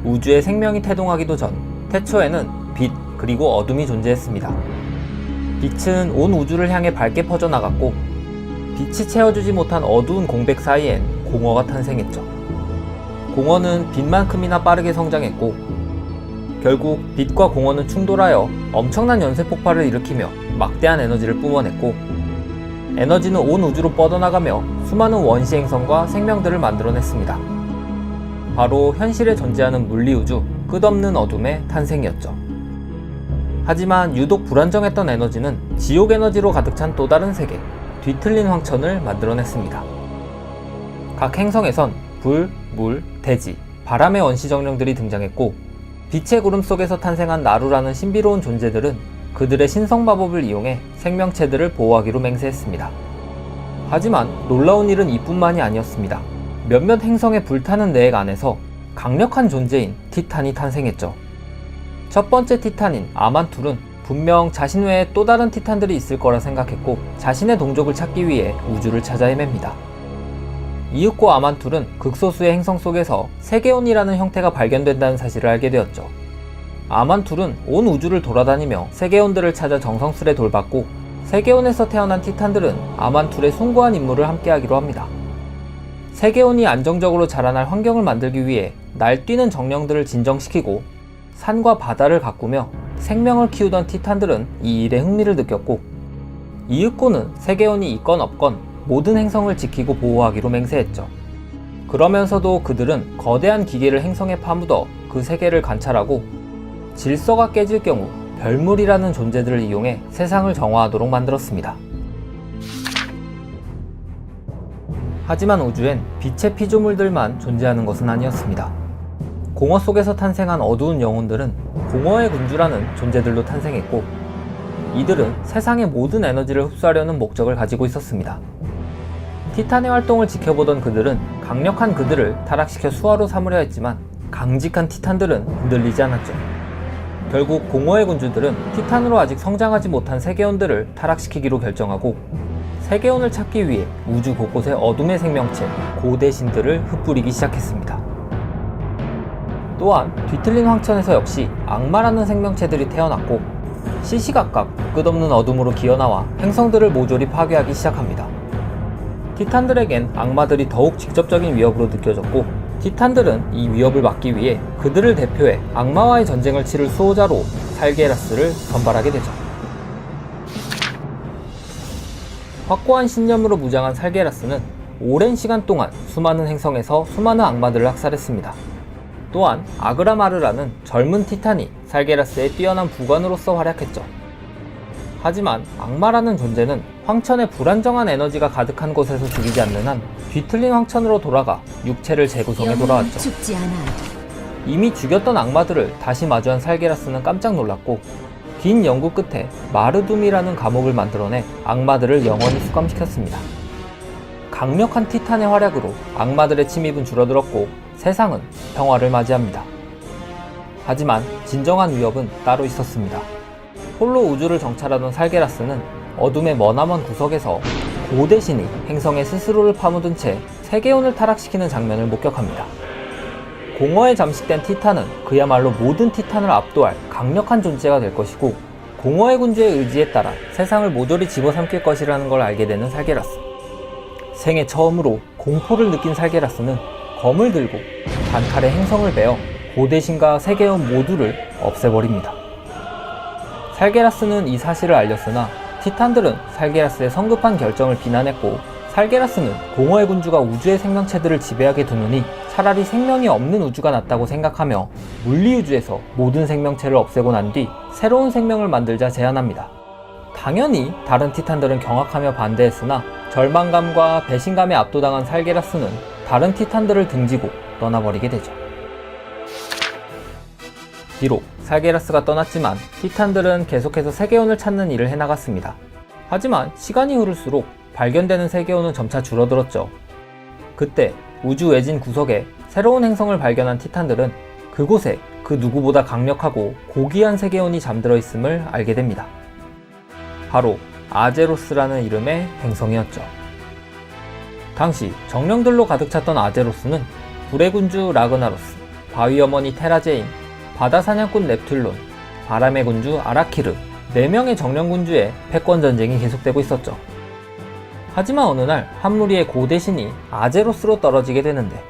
우주에 생명이 태동하기도 전 태초에는 빛 그리고 어둠이 존재했습니다. 빛은 온 우주를 향해 밝게 퍼져나갔고 빛이 채워주지 못한 어두운 공백 사이엔 공허가 탄생했죠. 공허는 빛만큼이나 빠르게 성장했고 결국 빛과 공허는 충돌하여 엄청난 연쇄 폭발을 일으키며 막대한 에너지를 뿜어냈고 에너지는 온 우주로 뻗어나가며 수많은 원시 행성과 생명들을 만들어냈습니다. 바로 현실에 존재하는 물리우주 끝없는 어둠의 탄생이었죠. 하지만 유독 불안정했던 에너지는 지옥 에너지로 가득 찬 또 다른 세계, 뒤틀린 황천을 만들어냈습니다. 각 행성에선 불, 물, 대지, 바람의 원시 정령들이 등장했고 빛의 구름 속에서 탄생한 나루라는 신비로운 존재들은 그들의 신성 마법을 이용해 생명체들을 보호하기로 맹세했습니다. 하지만 놀라운 일은 이뿐만이 아니었습니다. 몇몇 행성의 불타는 내핵 안에서 강력한 존재인 티탄이 탄생했죠. 첫 번째 티탄인 아만툴은 분명 자신 외에 또 다른 티탄들이 있을 거라 생각했고 자신의 동족을 찾기 위해 우주를 찾아 헤맵니다. 이윽고 아만툴은 극소수의 행성 속에서 세계온이라는 형태가 발견된다는 사실을 알게 되었죠. 아만툴은 온 우주를 돌아다니며 세계온들을 찾아 정성스레 돌봤고 세계온에서 태어난 티탄들은 아만툴의 숭고한 임무를 함께하기로 합니다. 세계온이 안정적으로 자라날 환경을 만들기 위해 날뛰는 정령들을 진정시키고 산과 바다를 가꾸며 생명을 키우던 티탄들은 이 일에 흥미를 느꼈고 이윽고는 세계온이 있건 없건 모든 행성을 지키고 보호하기로 맹세했죠. 그러면서도 그들은 거대한 기계를 행성에 파묻어 그 세계를 관찰하고 질서가 깨질 경우 별물이라는 존재들을 이용해 세상을 정화하도록 만들었습니다. 하지만 우주엔 빛의 피조물들만 존재하는 것은 아니었습니다. 공허 속에서 탄생한 어두운 영혼들은 공허의 군주라는 존재들로 탄생했고 이들은 세상의 모든 에너지를 흡수하려는 목적을 가지고 있었습니다. 티탄의 활동을 지켜보던 그들은 강력한 그들을 타락시켜 수하로 삼으려 했지만 강직한 티탄들은 흔들리지 않았죠. 결국 공허의 군주들은 티탄으로 아직 성장하지 못한 세계온들을 타락시키기로 결정하고 세계온을 찾기 위해 우주 곳곳에 어둠의 생명체, 고대신들을 흩뿌리기 시작했습니다. 또한 뒤틀린 황천에서 역시 악마라는 생명체들이 태어났고 시시각각 끝없는 어둠으로 기어나와 행성들을 모조리 파괴하기 시작합니다. 티탄들에겐 악마들이 더욱 직접적인 위협으로 느껴졌고 티탄들은 이 위협을 막기 위해 그들을 대표해 악마와의 전쟁을 치를 수호자로 살게라스를 선발하게 되죠. 확고한 신념으로 무장한 살게라스는 오랜 시간 동안 수많은 행성에서 수많은 악마들을 학살했습니다. 또한 아그라마르라는 젊은 티탄이 살게라스의 뛰어난 부관으로서 활약했죠. 하지만 악마라는 존재는 황천의 불안정한 에너지가 가득한 곳에서 죽이지 않는 한 뒤틀린 황천으로 돌아가 육체를 재구성해 돌아왔죠. 죽지 않아. 이미 죽였던 악마들을 다시 마주한 살게라스는 깜짝 놀랐고 긴 연구 끝에 마르둠이라는 감옥을 만들어내 악마들을 영원히 수감시켰습니다. 강력한 티탄의 활약으로 악마들의 침입은 줄어들었고 세상은 평화를 맞이합니다. 하지만 진정한 위협은 따로 있었습니다. 홀로 우주를 정찰하던 살게라스는 어둠의 머나먼 구석에서 고대신이 행성에 스스로를 파묻은 채 세계온을 타락시키는 장면을 목격합니다. 공허에 잠식된 티탄은 그야말로 모든 티탄을 압도할 강력한 존재가 될 것이고 공허의 군주의 의지에 따라 세상을 모조리 집어삼킬 것이라는 걸 알게 되는 살게라스. 생애 처음으로 공포를 느낀 살게라스는 검을 들고 단칼에 행성을 베어 고대신과 세계온 모두를 없애버립니다. 살게라스는 이 사실을 알렸으나 티탄들은 살게라스의 성급한 결정을 비난했고 살게라스는 공허의 군주가 우주의 생명체들을 지배하게 두느니 차라리 생명이 없는 우주가 낫다고 생각하며 물리우주에서 모든 생명체를 없애고 난 뒤 새로운 생명을 만들자 제안합니다. 당연히 다른 티탄들은 경악하며 반대했으나 절망감과 배신감에 압도당한 살게라스는 다른 티탄들을 등지고 떠나버리게 되죠. 비록 살게라스가 떠났지만 티탄들은 계속해서 세계온을 찾는 일을 해나갔습니다. 하지만 시간이 흐를수록 발견되는 세계온은 점차 줄어들었죠. 그때 우주 외진 구석에 새로운 행성을 발견한 티탄들은 그곳에 그 누구보다 강력하고 고귀한 세계온이 잠들어 있음을 알게 됩니다. 바로 아제로스라는 이름의 행성이었죠. 당시 정령들로 가득 찼던 아제로스는 불의 군주 라그나로스, 바위 어머니 테라제인, 바다 사냥꾼 넵툴론, 바람의 군주 아라키르, 4명의 정령군주의 패권 전쟁이 계속되고 있었죠. 하지만 어느 날 한 무리의 고대신이 아제로스로 떨어지게 되는데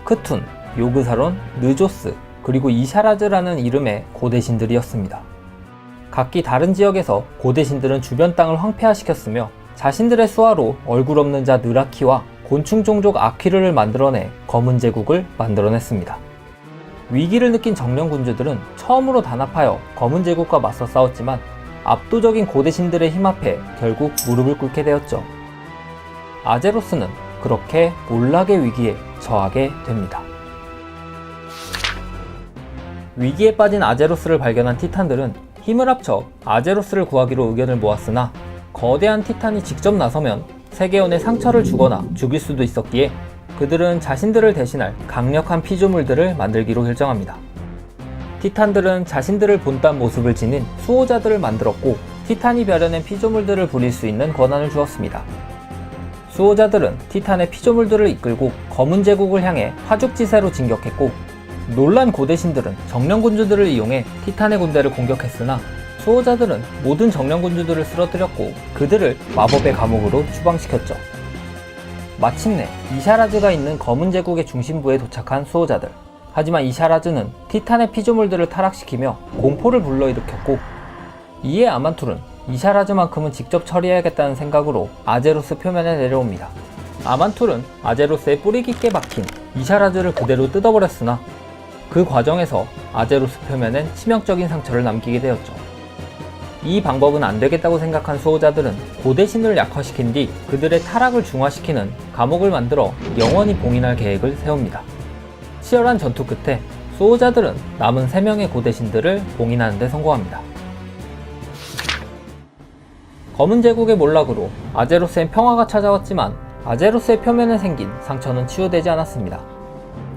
크툰, 요그사론, 느조스, 그리고 이샤라즈라는 이름의 고대신들이었습니다. 각기 다른 지역에서 고대신들은 주변 땅을 황폐화시켰으며 자신들의 수하로 얼굴 없는 자 느라키와 곤충 종족 아퀴르를 만들어내 검은 제국을 만들어냈습니다. 위기를 느낀 정령군주들은 처음으로 단합하여 검은 제국과 맞서 싸웠지만 압도적인 고대신들의 힘 앞에 결국 무릎을 꿇게 되었죠. 아제로스는 그렇게 몰락의 위기에 처하게 됩니다. 위기에 빠진 아제로스를 발견한 티탄들은 힘을 합쳐 아제로스를 구하기로 의견을 모았으나 거대한 티탄이 직접 나서면 세계원에 상처를 주거나 죽일 수도 있었기에 그들은 자신들을 대신할 강력한 피조물들을 만들기로 결정합니다. 티탄들은 자신들을 본딴 모습을 지닌 수호자들을 만들었고 티탄이 벼려낸 피조물들을 부릴 수 있는 권한을 주었습니다. 수호자들은 티탄의 피조물들을 이끌고 검은 제국을 향해 화죽지세로 진격했고 놀란 고대신들은 정령군주들을 이용해 티탄의 군대를 공격했으나 수호자들은 모든 정령군주들을 쓰러뜨렸고 그들을 마법의 감옥으로 추방시켰죠. 마침내 이샤라즈가 있는 검은 제국의 중심부에 도착한 수호자들. 하지만 이샤라즈는 티탄의 피조물들을 타락시키며 공포를 불러일으켰고 이에 아만툴은 이샤라즈만큼은 직접 처리해야겠다는 생각으로 아제로스 표면에 내려옵니다. 아만툴은 아제로스에 뿌리 깊게 박힌 이샤라즈를 그대로 뜯어버렸으나 그 과정에서 아제로스 표면엔 치명적인 상처를 남기게 되었죠. 이 방법은 안되겠다고 생각한 수호자들은 고대신을 약화시킨 뒤 그들의 타락을 중화시키는 감옥을 만들어 영원히 봉인할 계획을 세웁니다. 치열한 전투 끝에 수호자들은 남은 3명의 고대신들을 봉인하는 데 성공합니다. 검은 제국의 몰락으로 아제로스엔 평화가 찾아왔지만 아제로스의 표면에 생긴 상처는 치유되지 않았습니다.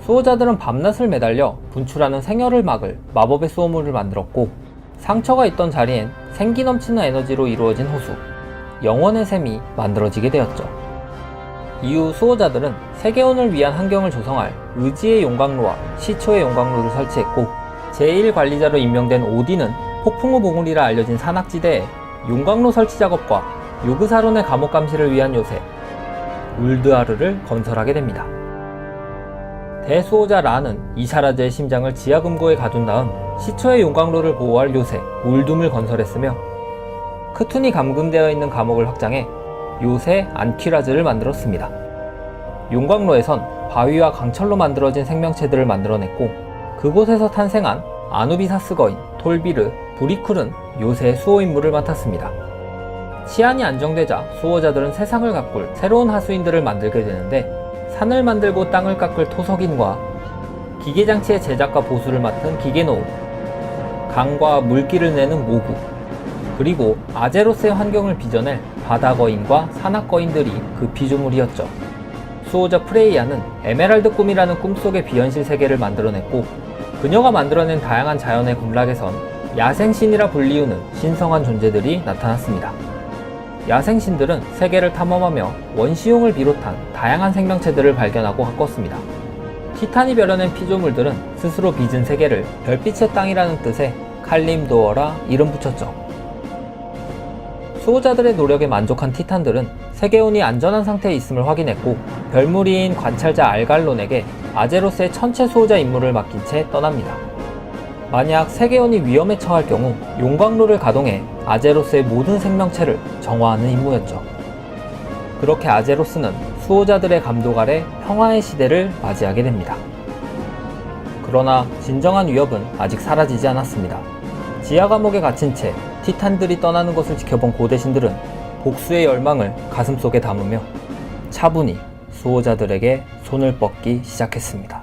수호자들은 밤낮을 매달려 분출하는 생혈을 막을 마법의 수호물을 만들었고 상처가 있던 자리엔 생기 넘치는 에너지로 이루어진 호수, 영원의 샘이 만들어지게 되었죠. 이후 수호자들은 세계원을 위한 환경을 조성할 의지의 용광로와 시초의 용광로를 설치했고 제1관리자로 임명된 오딘은 폭풍 후 봉우리라 알려진 산악지대에 용광로 설치 작업과 요그사론의 감옥 감시를 위한 요새 울드아르를 건설하게 됩니다. 대수호자 라는 이샤라즈의 심장을 지하금고에 가둔 다음 시초의 용광로를 보호할 요새 울둠을 건설했으며 크툰이 감금되어 있는 감옥을 확장해 요새 안퀴라즈를 만들었습니다. 용광로에선 바위와 강철로 만들어진 생명체들을 만들어냈고 그곳에서 탄생한 아누비사스 거인, 톨비르, 브리쿨은 요새의 수호 임무를 맡았습니다. 치안이 안정되자 수호자들은 세상을 가꿀 새로운 하수인들을 만들게 되는데 산을 만들고 땅을 깎을 토석인과 기계장치의 제작과 보수를 맡은 기계노우, 강과 물기를 내는 모구, 그리고 아제로스의 환경을 빚어낼 바다거인과 산악거인들이 그 피조물이었죠. 수호자 프레이야는 에메랄드 꿈이라는 꿈속의 비현실 세계를 만들어냈고 그녀가 만들어낸 다양한 자연의 군락에선 야생신이라 불리우는 신성한 존재들이 나타났습니다. 야생신들은 세계를 탐험하며 원시용을 비롯한 다양한 생명체들을 발견하고 가꿨습니다. 티탄이 벼려낸 피조물들은 스스로 빚은 세계를 별빛의 땅이라는 뜻의 칼림도어라 이름 붙였죠. 수호자들의 노력에 만족한 티탄들은 세계온이 안전한 상태에 있음을 확인했고 별무리인 관찰자 알갈론에게 아제로스의 천체 수호자 임무를 맡긴 채 떠납니다. 만약 세계온이 위험에 처할 경우 용광로를 가동해 아제로스의 모든 생명체를 정화하는 임무였죠. 그렇게 아제로스는 수호자들의 감독 아래 평화의 시대를 맞이하게 됩니다. 그러나 진정한 위협은 아직 사라지지 않았습니다. 지하 감옥에 갇힌 채 티탄들이 떠나는 것을 지켜본 고대신들은 복수의 열망을 가슴속에 담으며 차분히 수호자들에게 손을 뻗기 시작했습니다.